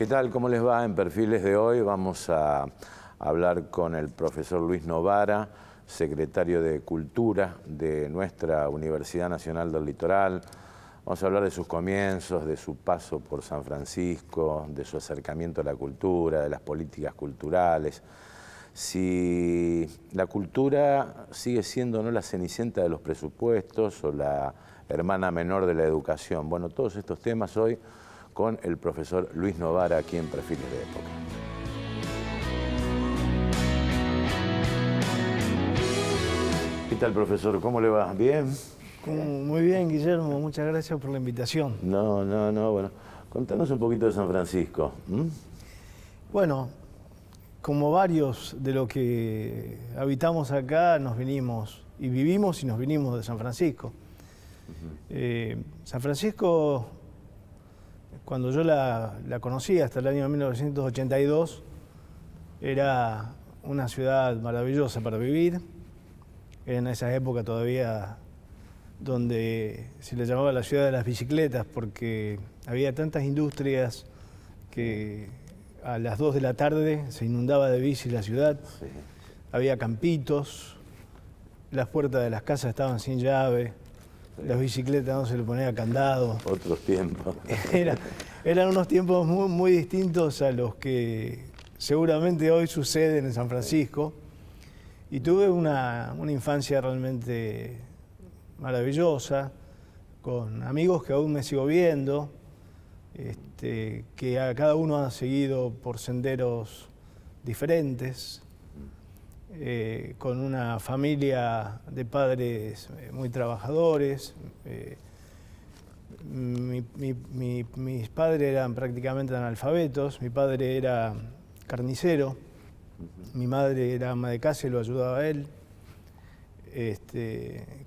¿Qué tal? ¿Cómo les va? En Perfiles de hoy vamos a hablar con el profesor Luis Novara, secretario de Cultura de nuestra Universidad Nacional del Litoral. Vamos a hablar de sus comienzos, de su paso por San Francisco, de su acercamiento a la cultura, de las políticas culturales. Si la cultura sigue siendo no la cenicienta de los presupuestos o la hermana menor de la educación. Bueno, todos estos temas hoy con el profesor Luis Novara aquí en Perfiles de Época. ¿Qué tal, profesor? ¿Cómo le va? ¿Bien? Muy bien, Guillermo. Muchas gracias por la invitación. No. Bueno, contanos un poquito de San Francisco. Bueno, como varios de los que habitamos acá, nos vinimos y vivimos y nos vinimos de San Francisco. San Francisco, cuando yo la conocí hasta el año 1982, era una ciudad maravillosa para vivir. En esa época todavía donde se le llamaba la ciudad de las bicicletas, porque había tantas industrias que a las 2 de la tarde se inundaba de bici la ciudad. Sí. Había campitos, las puertas de las casas estaban sin llave, sí. Las bicicletas no se le ponía candado. Otros tiempos. Eran unos tiempos muy distintos a los que seguramente hoy suceden en San Francisco. Y tuve una infancia realmente maravillosa, con amigos que aún me sigo viendo, que a cada uno ha seguido por senderos diferentes, con una familia de padres muy trabajadores. Mis padres eran prácticamente analfabetos. Mi padre era carnicero, mi madre era ama de casa y lo ayudaba a él.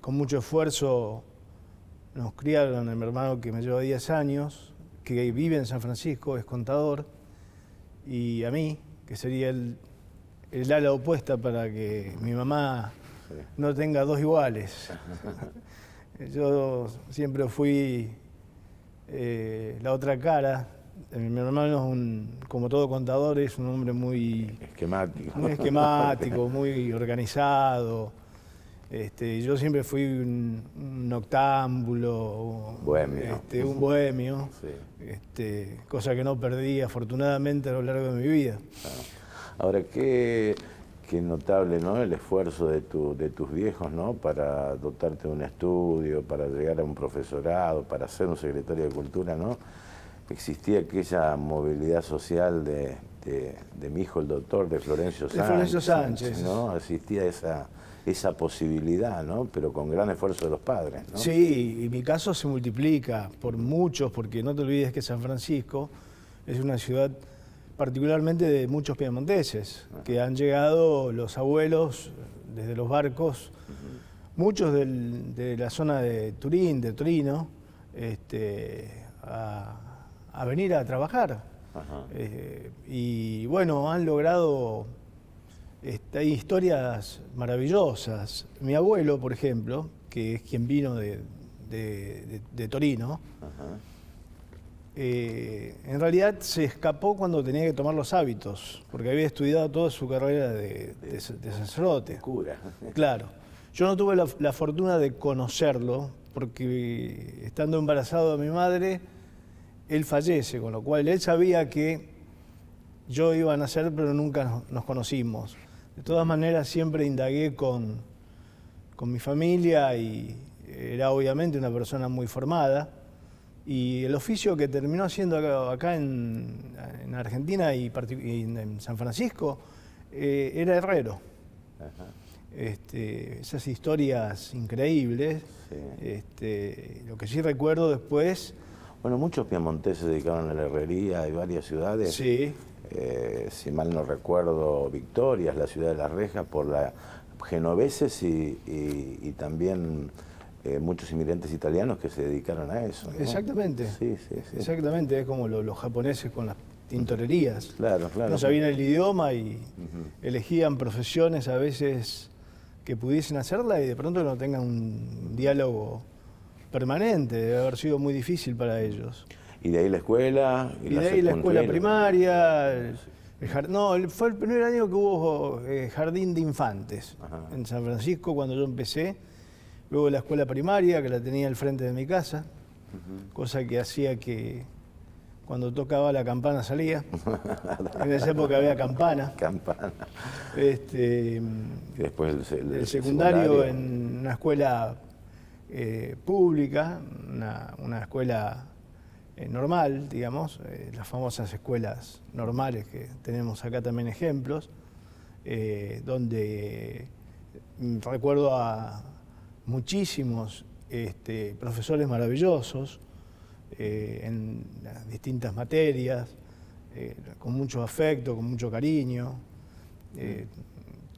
Con mucho esfuerzo nos criaron a mi hermano, que me lleva 10 años, que vive en San Francisco, es contador, y a mí, que sería el ala opuesta para que mi mamá no tenga dos iguales. Yo siempre fui la otra cara. Mi hermano, como todo contador, es un hombre muy esquemático, muy organizado. Yo siempre fui un noctámbulo, bohemio. Un bohemio, sí. Cosa que no perdí afortunadamente a lo largo de mi vida. Ahora, qué notable, ¿no?, el esfuerzo de tus viejos, ¿no?, para dotarte de un estudio, para llegar a un profesorado, para ser un secretario de Cultura, ¿no? Existía aquella movilidad social de mi hijo, el doctor, de Florencio Sánchez, ¿no? Existía esa posibilidad, ¿no?, pero con gran esfuerzo de los padres, ¿no? Sí, y mi caso se multiplica por muchos, porque no te olvides que San Francisco es una ciudad particularmente de muchos piemonteses, que han llegado los abuelos desde los barcos, muchos de la zona de Turín, de Torino, a venir a trabajar. Y bueno, han logrado hay historias maravillosas. Mi abuelo, por ejemplo, que es quien vino de Torino, en realidad se escapó cuando tenía que tomar los hábitos, porque había estudiado toda su carrera de sacerdote. Cura. Claro. Yo no tuve la fortuna de conocerlo, porque estando embarazado de mi madre, él fallece, con lo cual él sabía que yo iba a nacer, pero nunca nos conocimos. De todas maneras, siempre indagué con mi familia y era obviamente una persona muy formada. Y el oficio que terminó haciendo acá en Argentina y en San Francisco era herrero. Esas historias increíbles. Sí. Lo que sí recuerdo después... Bueno, muchos piemonteses se dedicaron a la herrería, hay varias ciudades. Sí. Si mal no recuerdo, Victoria es la ciudad de Las Rejas, por la genoveses y también muchos inmigrantes italianos que se dedicaron a eso, ¿no? Exactamente. Sí. Exactamente, es como los japoneses con las tintorerías. Claro. No sabían el idioma y elegían profesiones a veces que pudiesen hacerla y de pronto no tengan un diálogo permanente. Debe haber sido muy difícil para ellos. ¿Y de ahí la escuela? Y de ahí la escuela primaria. Fue el primer año que hubo jardín de infantes. Ajá. En San Francisco cuando yo empecé. Luego la escuela primaria, que la tenía al frente de mi casa, cosa que hacía que cuando tocaba la campana salía. En esa época había campana. Campana. Y después el secundario en una escuela pública, una escuela normal, digamos, las famosas escuelas normales que tenemos acá también ejemplos, donde recuerdo a muchísimos profesores maravillosos en las distintas materias, con mucho afecto, con mucho cariño.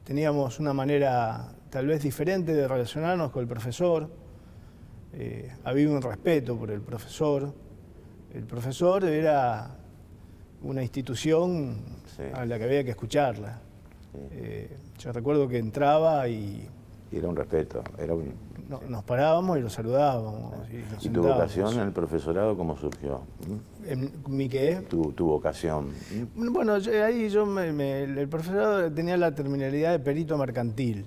Teníamos una manera tal vez diferente de relacionarnos con el profesor. Había un respeto por el profesor. El profesor era una institución a la que había que escucharla. Yo recuerdo que entraba y era un respeto, nos parábamos y lo saludábamos. ¿Y tu vocación en el profesorado cómo surgió? ¿Mi qué? Tu vocación. Bueno, ahí el profesorado tenía la terminalidad de perito mercantil.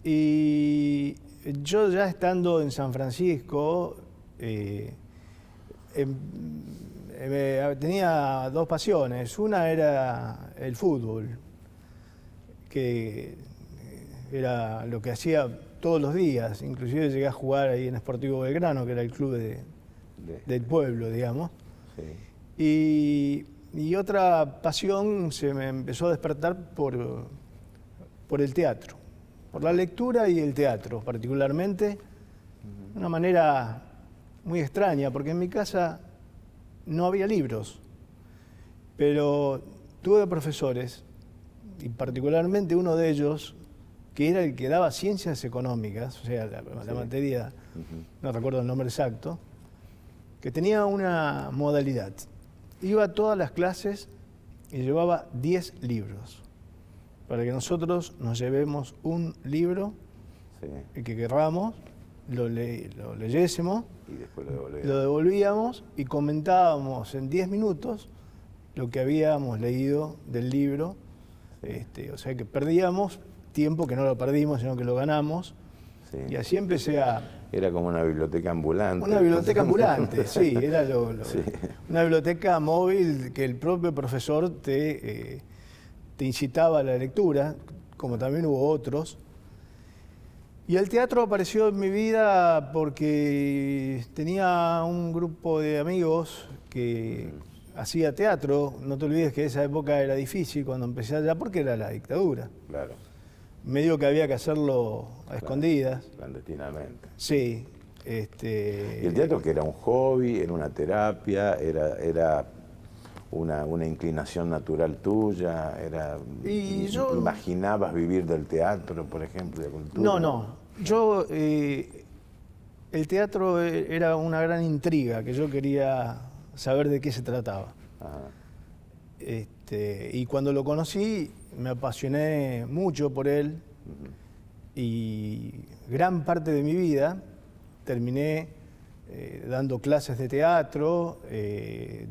Y yo ya estando en San Francisco, tenía dos pasiones. Una era el fútbol, que era lo que hacía todos los días. Inclusive llegué a jugar ahí en Sportivo Belgrano, que era el club del pueblo, digamos. Sí. Y otra pasión se me empezó a despertar por el teatro, por la lectura y el teatro, particularmente. De una manera muy extraña, porque en mi casa no había libros, pero tuve profesores, y particularmente uno de ellos, que era el que daba ciencias económicas, o sea, la materia, no recuerdo el nombre exacto, que tenía una modalidad. Iba a todas las clases y llevaba 10 libros, para que nosotros nos llevemos un libro, el que querramos, lo leyésemos, y después lo devolvíamos y comentábamos en 10 minutos lo que habíamos leído del libro. O sea que perdíamos tiempo, que no lo perdimos, sino que lo ganamos. Sí. Y así empecé a... Era como una biblioteca ambulante. Una biblioteca ambulante, sí, era una biblioteca móvil que el propio profesor te incitaba a la lectura, como también hubo otros. Y el teatro apareció en mi vida porque tenía un grupo de amigos que hacía teatro. No te olvides que esa época era difícil cuando empecé allá porque era la dictadura. Claro. Medio que había que hacerlo a escondidas. Clandestinamente. Sí. ¿Y el teatro que era un hobby, era una terapia, era una inclinación natural tuya? ¿Imaginabas vivir del teatro, por ejemplo, de cultura? No. Yo, el teatro era una gran intriga, que yo quería saber de qué se trataba. Ajá. Y cuando lo conocí, me apasioné mucho por él. Y gran parte de mi vida terminé dando clases de teatro,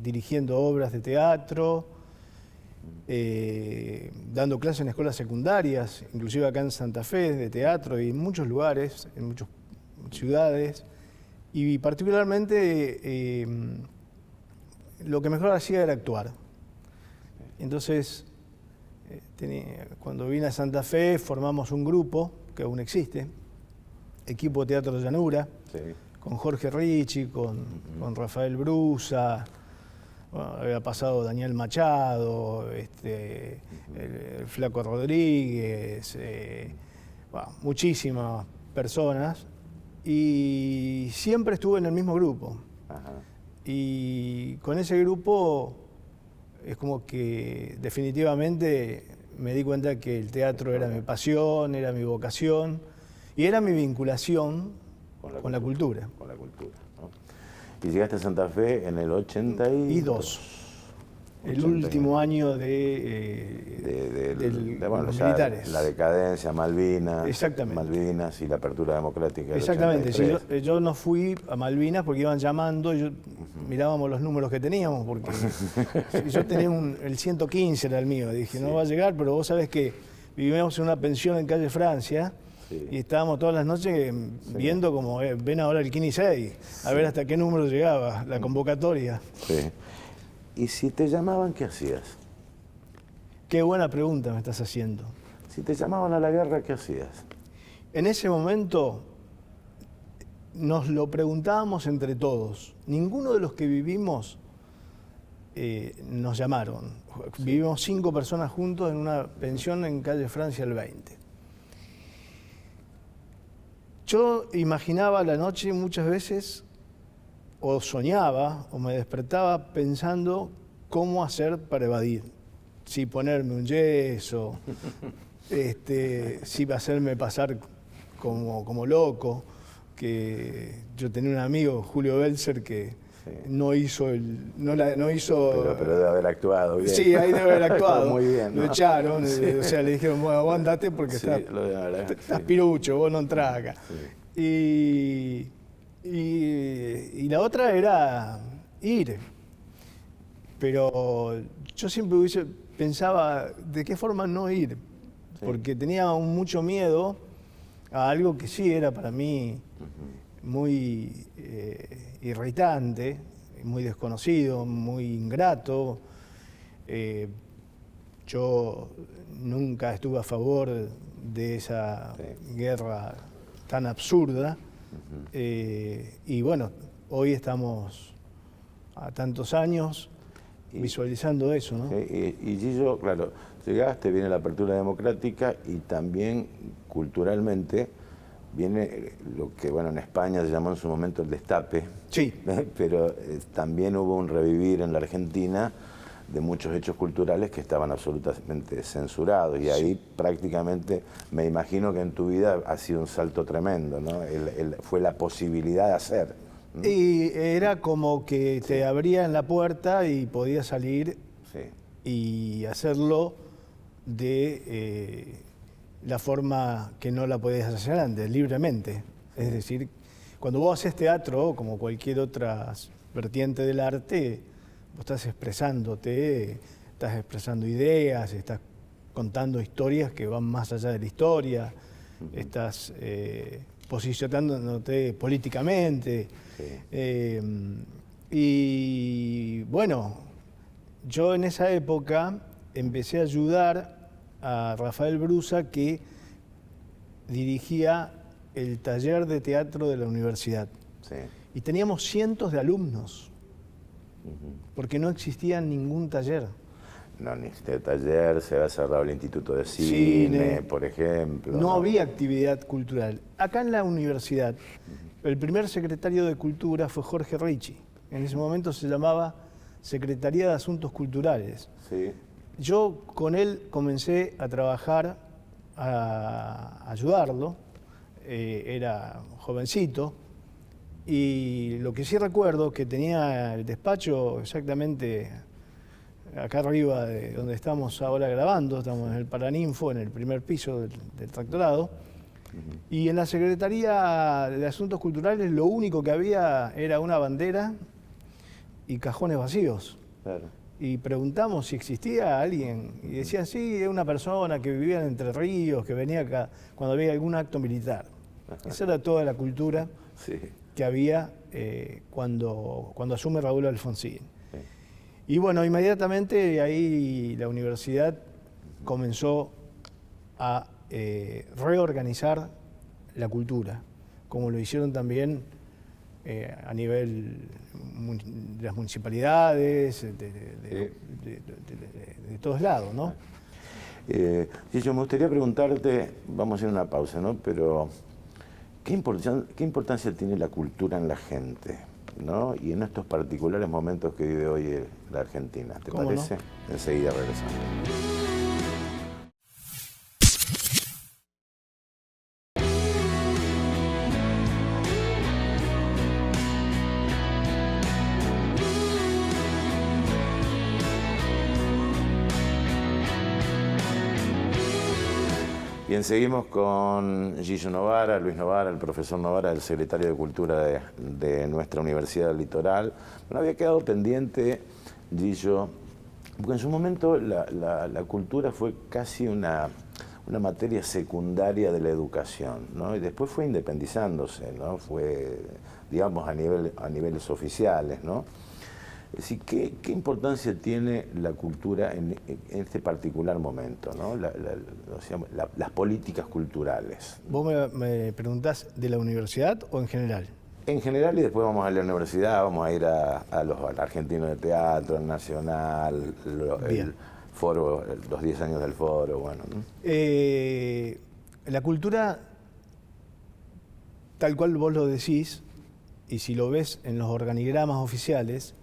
dirigiendo obras de teatro, dando clases en escuelas secundarias, inclusive acá en Santa Fe, de teatro, y en muchos lugares, en muchas ciudades. Y particularmente lo que mejor hacía era actuar. Entonces, cuando vine a Santa Fe, formamos un grupo, que aún existe, Equipo Teatro Llanura, sí, con Jorge Ricci, con Rafael Brusa, bueno, había pasado Daniel Machado, el Flaco Rodríguez, muchísimas personas, y siempre estuve en el mismo grupo. Ajá. Y con ese grupo es como que definitivamente me di cuenta que el teatro era mi pasión, era mi vocación y era mi vinculación con la cultura. Con la cultura, ¿no? Y llegaste a Santa Fe en el 82. El último año de bueno, los ya militares. La decadencia, Malvinas. Exactamente. Malvinas y la apertura democrática del Exactamente. 83. Yo no fui a Malvinas porque iban llamando, mirábamos los números que teníamos, porque yo tenía el 115 era el mío, dije, no va a llegar, pero vos sabés que vivimos en una pensión en calle Francia. Sí. Y estábamos todas las noches viendo como ven ahora el 15 y 6, a ver hasta qué número llegaba la convocatoria. Sí. ¿Y si te llamaban, qué hacías? Qué buena pregunta me estás haciendo. Si te llamaban a la guerra, ¿qué hacías? En ese momento nos lo preguntábamos entre todos. Ninguno de los que vivimos nos llamaron. Sí. Vivimos 5 personas juntos en una pensión en calle Francia el 20. Yo imaginaba la noche muchas veces, o soñaba, o me despertaba pensando cómo hacer para evadir. Si ponerme un yeso, si hacerme pasar como loco, que yo tenía un amigo, Julio Belzer, que no hizo pero debe haber actuado bien. Sí, ahí debe haber actuado. Muy bien, ¿no? Lo echaron, o sea, le dijeron, bueno, vos andate porque estás pirucho, vos no entrás acá. Sí. Y la otra era ir. Pero yo siempre pensaba de qué forma no ir, porque tenía mucho miedo a algo que sí era para mí muy irritante, muy desconocido, muy ingrato. Yo nunca estuve a favor de esa guerra tan absurda. Y bueno, hoy estamos a tantos años visualizando eso, ¿no? Y Gillo, claro, llegaste, viene la apertura democrática y también culturalmente viene lo que, bueno, en España se llamó en su momento el destape. Sí. Pero también hubo un revivir en la Argentina de muchos hechos culturales que estaban absolutamente censurados. Y ahí prácticamente, me imagino que en tu vida ha sido un salto tremendo, ¿no? Fue la posibilidad de hacer. Y era como que te abrían la puerta y podías salir y hacerlo de la forma que no la podías hacer antes, libremente. Es decir, cuando vos haces teatro, como cualquier otra vertiente del arte, vos estás expresándote, estás expresando ideas, estás contando historias que van más allá de la historia, estás posicionándote políticamente. Y bueno, yo en esa época empecé a ayudar a Rafael Brusa, que dirigía el taller de teatro de la universidad. Y teníamos cientos de alumnos, porque no existía ningún taller. No, ni este taller, se había cerrado el Instituto de Cine, por ejemplo. No había actividad cultural. Acá en la universidad, el primer secretario de Cultura fue Jorge Ricci. En ese momento se llamaba Secretaría de Asuntos Culturales. Sí. Yo con él comencé a trabajar, a ayudarlo. Era jovencito. Y lo que sí recuerdo, que tenía el despacho exactamente acá arriba de donde estamos ahora grabando, estamos en el Paraninfo, en el primer piso del tractorado, y en la Secretaría de Asuntos Culturales lo único que había era una bandera y cajones vacíos. Claro. Y preguntamos si existía alguien, y decían, sí, es una persona que vivía en Entre Ríos, que venía acá cuando había algún acto militar. Esa era toda la cultura que había cuando asume Raúl Alfonsín. Y bueno, inmediatamente ahí la universidad comenzó a reorganizar la cultura, como lo hicieron también a nivel de las municipalidades, de todos lados, ¿no? Gillo, me gustaría preguntarte, vamos a hacer una pausa, ¿no? Pero, ¿qué importancia tiene la cultura en la gente, ¿no? Y en estos particulares momentos que vive hoy la Argentina, ¿te parece? No? Enseguida regresamos. Bien, seguimos con Gillo Novara, Luis Novara, el profesor Novara, el secretario de Cultura de nuestra Universidad del Litoral. Bueno, había quedado pendiente, Gillo, porque en su momento la cultura fue casi una materia secundaria de la educación, ¿no? Y después fue independizándose, ¿no? Fue, digamos, a niveles oficiales, ¿no? Es decir, ¿qué importancia tiene la cultura en este particular momento, ¿no? Las políticas culturales? ¿Vos me preguntás de la universidad o en general? En general, y después vamos a la universidad, vamos a ir al Argentino de Teatro, al Nacional, el foro, los 10 años del foro, bueno, ¿no? La cultura, tal cual vos lo decís, y si lo ves en los organigramas oficiales,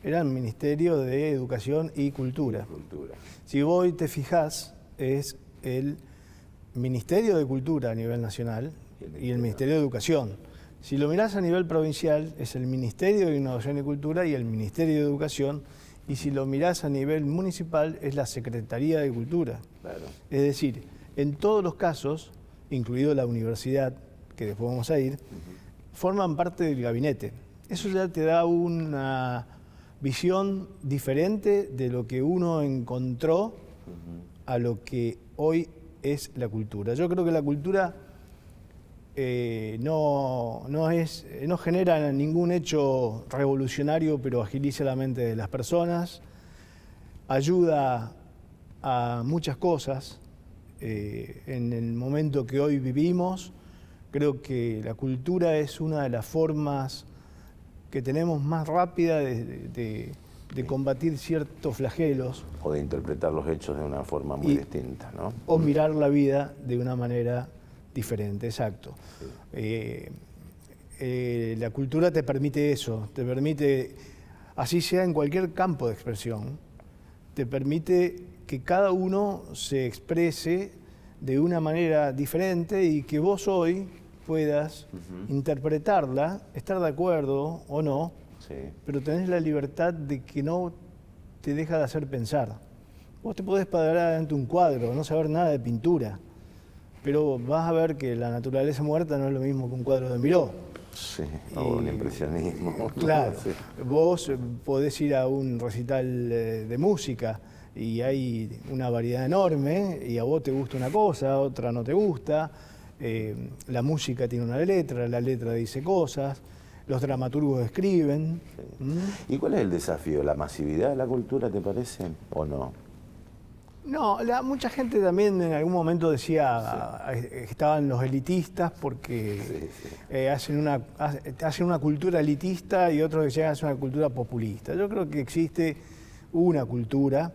era el Ministerio de Educación y Cultura. Si vos hoy te fijás, es el Ministerio de Cultura a nivel nacional y el Ministerio de Educación. Si lo mirás a nivel provincial, es el Ministerio de Innovación y Cultura y el Ministerio de Educación. Y si lo mirás a nivel municipal, es la Secretaría de Cultura. Claro. Es decir, en todos los casos, incluido la universidad, que después vamos a ir, forman parte del gabinete. Eso ya te da una visión diferente de lo que uno encontró a lo que hoy es la cultura. Yo creo que la cultura no genera ningún hecho revolucionario, pero agiliza la mente de las personas, ayuda a muchas cosas. En el momento que hoy vivimos, creo que la cultura es una de las formas que tenemos más rápida de combatir ciertos flagelos. O de interpretar los hechos de una forma muy distinta, ¿no? O mirar la vida de una manera diferente, exacto. Sí. La cultura te permite eso, te permite, así sea en cualquier campo de expresión, te permite que cada uno se exprese de una manera diferente y que vos hoy puedas interpretarla, estar de acuerdo o no, pero tenés la libertad de que no te deja de hacer pensar. Vos te podés parar ante un cuadro, no saber nada de pintura, pero vas a ver que la naturaleza muerta no es lo mismo que un cuadro de Miró. Sí, o un impresionismo. Claro, sí. Vos podés ir a un recital de música y hay una variedad enorme y a vos te gusta una cosa, a otra no te gusta. La música tiene una letra, la letra dice cosas, los dramaturgos escriben. Sí. ¿Y cuál es el desafío? ¿La masividad de la cultura, te parece, o no? No, mucha gente también en algún momento decía, estaban los elitistas porque hacen una cultura elitista y otros decían hacen una cultura populista. Yo creo que existe una cultura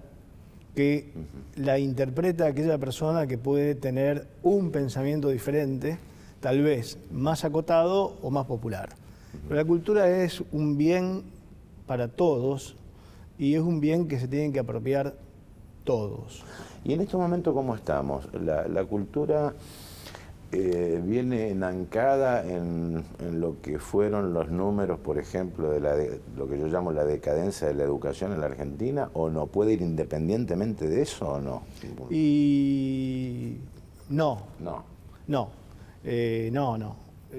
que la interpreta aquella persona que puede tener un pensamiento diferente, tal vez más acotado o más popular. Pero la cultura es un bien para todos y es un bien que se tienen que apropiar todos. ¿Y en estos momentos cómo estamos? La cultura viene enancada en lo que fueron los números, por ejemplo, de lo que yo llamo la decadencia de la educación en la Argentina, ¿o no puede ir independientemente de eso o no? Y no.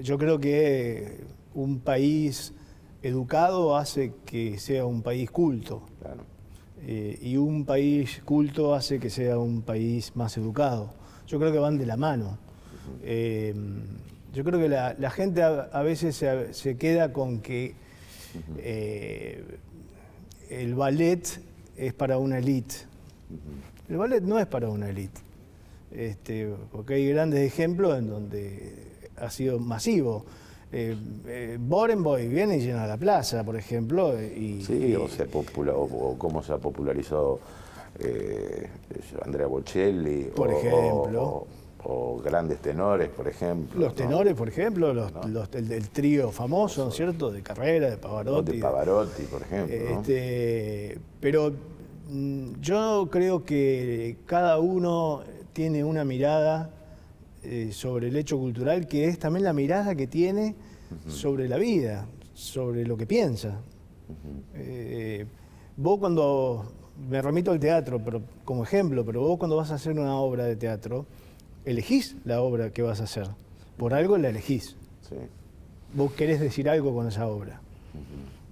Yo creo que un país educado hace que sea un país culto. Claro. Y un país culto hace que sea un país más educado. Yo creo que van de la mano. Yo creo que la gente a veces se queda con que el ballet es para una élite. El ballet no es para una élite, porque hay grandes ejemplos en donde ha sido masivo. Borenboy viene y llena la plaza, por ejemplo. O cómo se ha popularizado Andrea Bocelli. Por ejemplo. O grandes tenores, por ejemplo. Los tenores, por ejemplo, el trío famoso, ¿no es cierto?, de Carrera, de Pavarotti. De Pavarotti, por ejemplo. Pero yo creo que cada uno tiene una mirada sobre el hecho cultural, que es también la mirada que tiene sobre la vida, sobre lo que piensa. Vos cuando, me remito al teatro pero, como ejemplo, pero vos cuando vas a hacer una obra de teatro, elegís la obra que vas a hacer. Por algo la elegís. Sí. Vos querés decir algo con esa obra.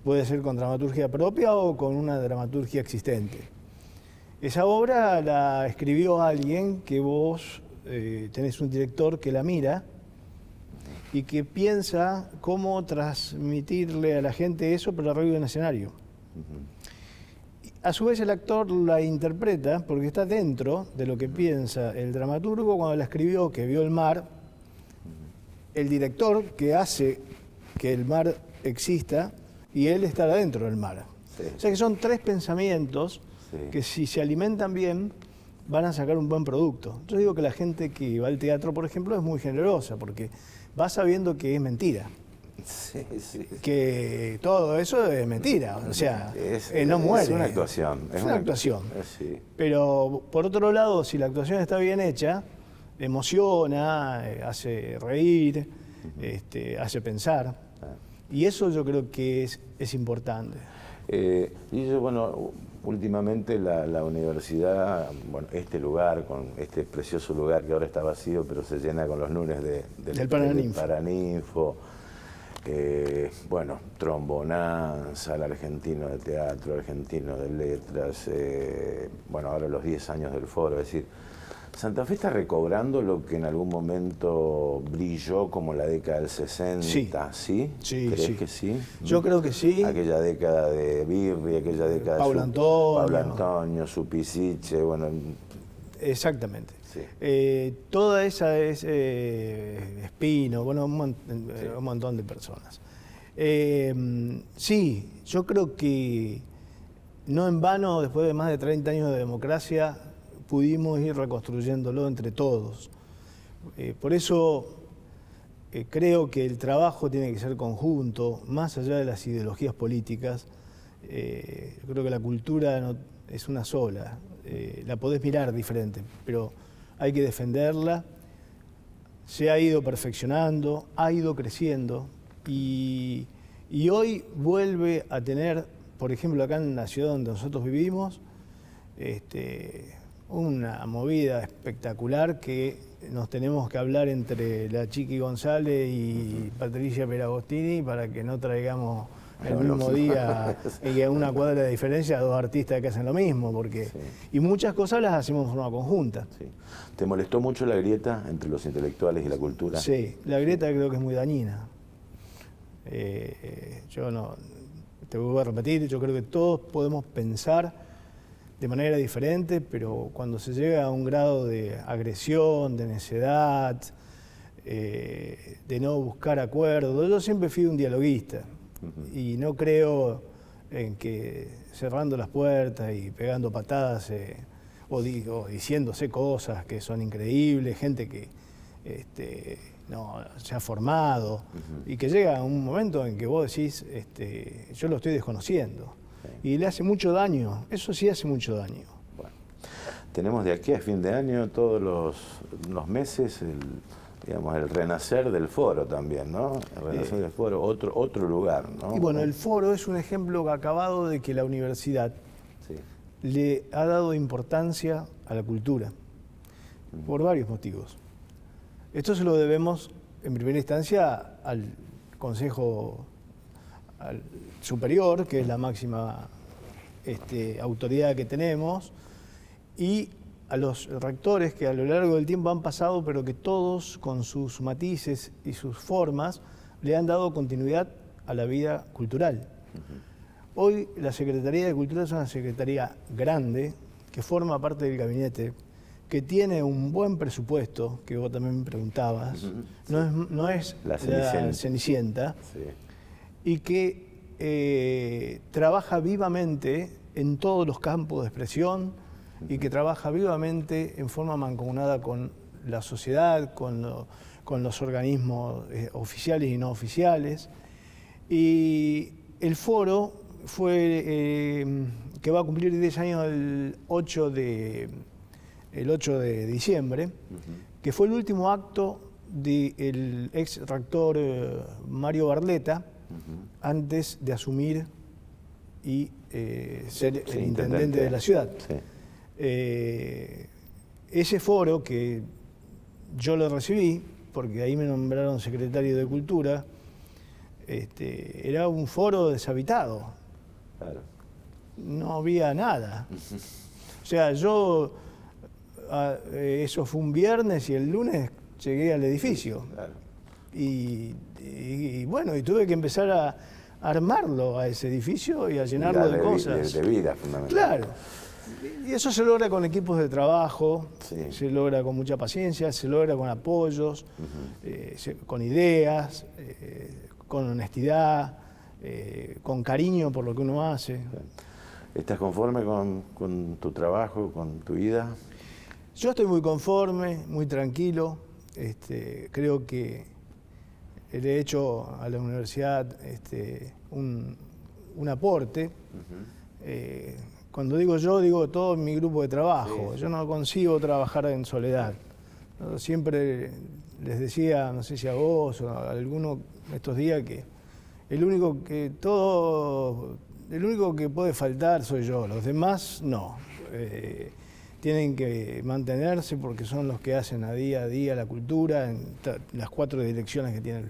Puede ser con dramaturgia propia o con una dramaturgia existente. Esa obra la escribió alguien que vos tenés un director que la mira y que piensa cómo transmitirle a la gente eso, pero arriba de un escenario. A su vez el actor la interpreta porque está dentro de lo que piensa el dramaturgo cuando la escribió, que vio el mar, el director que hace que el mar exista y él está dentro del mar. Sí. O sea que son tres pensamientos que si se alimentan bien van a sacar un buen producto. Yo digo que la gente que va al teatro, por ejemplo, es muy generosa porque va sabiendo que es mentira. Sí. Que todo eso es mentira, o sea, no muere. Es una actuación. Es una actuación. Sí. Pero por otro lado, si la actuación está bien hecha, emociona, hace reír, hace pensar. Y eso yo creo que es importante. Y yo, bueno, últimamente la universidad, bueno, este lugar, con este precioso lugar que ahora está vacío, pero se llena con los lunes del Paraninfo. Bueno, Trombonanza, el Argentino de Teatro, el Argentino de Letras, bueno, ahora los 10 años del foro, es decir, Santa Fe está recobrando lo que en algún momento brilló como la década del 60, ¿sí? ¿Crees que sí? Yo creo que sí. Aquella década de Birri, aquella década de Paulo Antonio, Supisiche, bueno. Exactamente. Sí. Toda esa es Espino, bueno, un montón de personas. Sí, yo creo que no en vano, después de más de 30 años de democracia, pudimos ir reconstruyéndolo entre todos. Por eso creo que el trabajo tiene que ser conjunto, más allá de las ideologías políticas. Yo creo que la cultura no, es una sola, la podés mirar diferente, pero hay que defenderla. Se ha ido perfeccionando, ha ido creciendo y hoy vuelve a tener, por ejemplo, acá en la ciudad donde nosotros vivimos, una movida espectacular que nos tenemos que hablar entre la Chiqui González y Patricia Peragostini para que no traigamos el mismo día y a una cuadra de diferencia a dos artistas que hacen lo mismo, porque y muchas cosas las hacemos de forma conjunta. Sí. ¿Te molestó mucho la grieta entre los intelectuales y la cultura? Sí, la grieta creo que es muy dañina. Yo no, te voy a repetir, yo creo que todos podemos pensar de manera diferente, pero cuando se llega a un grado de agresión, de necedad, de no buscar acuerdos, yo siempre fui un dialoguista y no creo en que cerrando las puertas y pegando patadas o diciéndose cosas que son increíbles, gente que no se ha formado y que llega un momento en que vos decís, yo lo estoy desconociendo. Y le hace mucho daño, eso sí hace mucho daño. Bueno, tenemos de aquí a fin de año todos los meses el renacer del foro también, ¿no? El renacer del foro, otro lugar, ¿no? Y bueno, el foro es un ejemplo acabado de que la universidad le ha dado importancia a la cultura, por varios motivos. Esto se lo debemos, en primera instancia, al Consejo Superior, que es la máxima autoridad que tenemos, y a los rectores que a lo largo del tiempo han pasado, pero que todos, con sus matices y sus formas, le han dado continuidad a la vida cultural. Hoy la Secretaría de Cultura es una secretaría grande, que forma parte del gabinete, que tiene un buen presupuesto, que vos también me preguntabas, no es la Cenicienta, y que trabaja vivamente en todos los campos de expresión y que trabaja vivamente en forma mancomunada con la sociedad, con los organismos oficiales y no oficiales. Y el foro que va a cumplir 10 años el 8 de diciembre, que fue el último acto del ex rector Mario Barletta, antes de asumir y ser el intendente de la ciudad. Ese foro, que yo lo recibí, porque ahí me nombraron secretario de Cultura. Era un foro deshabitado. Claro. No había nada. O sea, yo, eso fue un viernes y el lunes llegué al edificio. Claro. Y bueno, y tuve que empezar a armarlo a ese edificio y a llenarlo de cosas. De vida, fundamentalmente. Claro. Y eso se logra con equipos de trabajo, Sí. se logra con mucha paciencia, se logra con apoyos, con ideas, con honestidad, con cariño por lo que uno hace. ¿Estás conforme con tu trabajo, con tu vida? Yo estoy muy conforme, muy tranquilo. Creo que le he hecho a la universidad un aporte. Cuando digo yo, digo todo mi grupo de trabajo. Sí. Yo no consigo trabajar en soledad. Yo siempre les decía, no sé si a vos o a alguno estos días, que el único que puede faltar soy yo, los demás no. Tienen que mantenerse porque son los que hacen a día la cultura en las 4 direcciones que tiene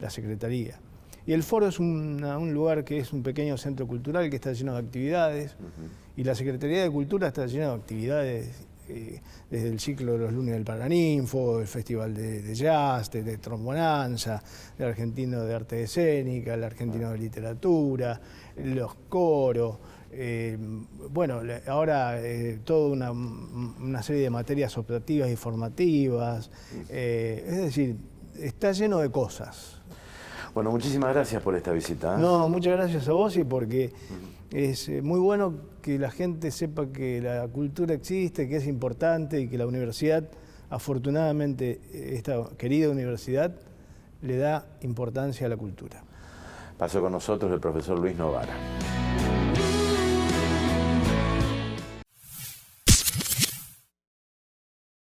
la Secretaría. Y el foro es un lugar que es un pequeño centro cultural que está lleno de actividades, y la Secretaría de Cultura está llena de actividades desde el ciclo de los lunes del Paraninfo, el Festival de Jazz, de Trombonanza, el Argentino de Arte Escénica, el Argentino de Literatura, los coros. Bueno, ahora toda una serie de materias optativas y formativas. Es decir, está lleno de cosas. Bueno, muchísimas gracias por esta visita. No, muchas gracias a vos, y porque es muy bueno que la gente sepa que la cultura existe, que es importante y que la universidad, afortunadamente, esta querida universidad, le da importancia a la cultura. Pasó con nosotros el profesor Luis Novara.